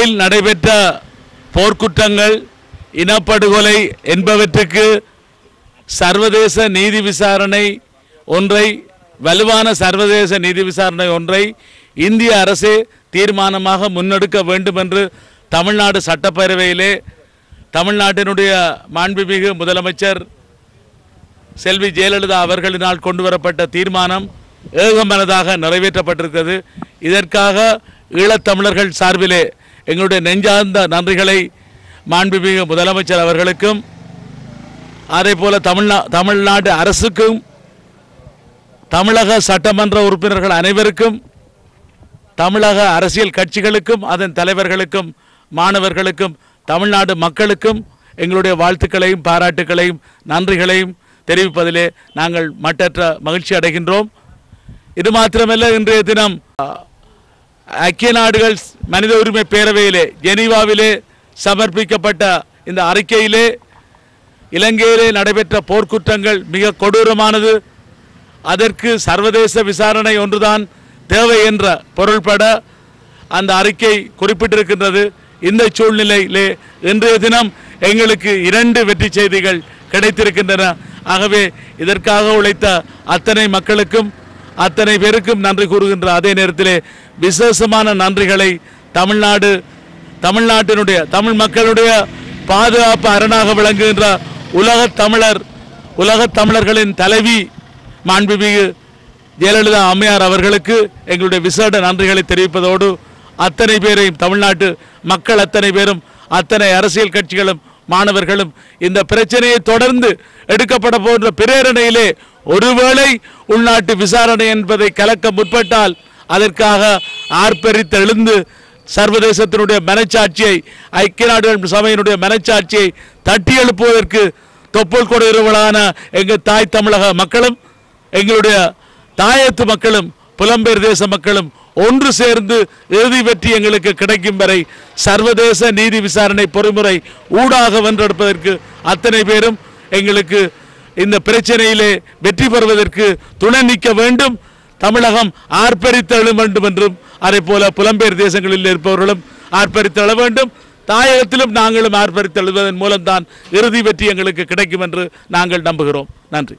இலங்கையில் நடைபெற்ற போர்க்குற்றங்கள் இனப்படுகொலை என்பவற்றுக்கு சர்வதேச நீதி விசாரணை ஒன்றை வலுவான சர்வதேச நீதி விசாரணை ஒன்றை இந்திய அரசே தீர்மானமாக முன்னெடுக்க வேண்டும் என்று தமிழ்நாடு சட்டப்பேரவையிலே தமிழ்நாட்டினுடைய மாண்புமிகு முதலமைச்சர் செல்வி ஜெயலலிதா அவர்களினால் கொண்டு வரப்பட்ட தீர்மானம் ஏகமனதாக நிறைவேற்றப்பட்டிருக்கிறது. இதற்காக ஈழத்தமிழர்கள் சார்பிலே எங்களுடைய நெஞ்சார்ந்த நன்றிகளை மாண்புமிகு முதலமைச்சர் அவர்களுக்கும் அதேபோல தமிழ்நாடு அரசுக்கும் தமிழக சட்டமன்ற உறுப்பினர்கள் அனைவருக்கும் தமிழக அரசியல் கட்சிகளுக்கும் அதன் தலைவர்களுக்கும் மாணவர்களுக்கும் தமிழ்நாடு மக்களுக்கும் எங்களுடைய வாழ்த்துக்களையும் பாராட்டுக்களையும் நன்றிகளையும் தெரிவிப்பதிலே நாங்கள் மட்டற்ற மகிழ்ச்சி அடைகின்றோம். இது மாத்திரமல்ல, இன்றைய தினம் ஐக்கிய நாடுகள் மனித உரிமை பேரவையிலே ஜெனீவாவிலே சமர்ப்பிக்கப்பட்ட இந்த அறிக்கையிலே இலங்கையிலே நடைபெற்ற போர்க்குற்றங்கள் மிக கொடூரமானது, அதற்கு சர்வதேச விசாரணை ஒன்றுதான் தேவை என்ற பொருள்பட அந்த அறிக்கை குறிப்பிட்டிருக்கின்றது. இந்த சூழ்நிலையிலே இன்றைய தினம் எங்களுக்கு 2 வெற்றி செய்திகள் கிடைத்திருக்கின்றன. ஆகவே இதற்காக உழைத்த அத்தனை மக்களுக்கும் அத்தனை பேருக்கும் நன்றி கூறுகின்ற அதே நேரத்திலே விசேஷமான நன்றிகளை தமிழ்நாட்டினுடைய தமிழ் மக்களுடைய பாதுகாப்பு அரணாக விளங்குகின்ற உலகத் தமிழர்களின் தலைவி மாண்புமிகு ஜெயலலிதா அம்மையார் அவர்களுக்கு எங்களுடைய விசேட நன்றிகளை தெரிவிப்பதோடு அத்தனை பேரையும் தமிழ்நாட்டு மக்கள் அத்தனை பேரும் அத்தனை அரசியல் கட்சிகளும் மாணவர்களும் இந்த பிரச்சனையை தொடர்ந்து எடுக்கப்பட போன்ற பிரேரணையிலே ஒருவேளை உள்நாட்டு விசாரணை என்பதை கலக்க முற்பட்டால் அதற்காக ஆர்ப்பரித்து எழுந்து சர்வதேசத்தினுடைய மனச்சாட்சியை ஐக்கிய நாடுகள் சபையினுடைய மனச்சாட்சியை தட்டி எழுப்புவதற்கு தொப்புள் கொடையுறவர்களான எங்கள் தாய் தமிழக மக்களும் எங்களுடைய தாயத்து மக்களும் புலம்பெயர் தேச மக்களும் ஒன்று சேர்ந்து இறுதி வெற்றி எங்களுக்கு கிடைக்கும் வரை சர்வதேச நீதி விசாரணை பொறிமுறை ஊடாக வென்றெடுப்பதற்கு அத்தனை பேரும் எங்களுக்கு இந்த பிரச்சனையிலே வெற்றி பெறுவதற்கு துணை நிற்க வேண்டும். தமிழகம் ஆர்ப்பரித்து எழ வேண்டும் என்றும் அதே போல புலம்பெயர் தேசங்களில் இருப்பவர்களும் ஆர்ப்பரித்து எழ வேண்டும். தாயகத்திலும் நாங்களும் ஆர்ப்பரித்து எழுதுவதன் மூலம்தான் இறுதி வெற்றி எங்களுக்கு கிடைக்கும் என்று நாங்கள் நம்புகிறோம். நன்றி.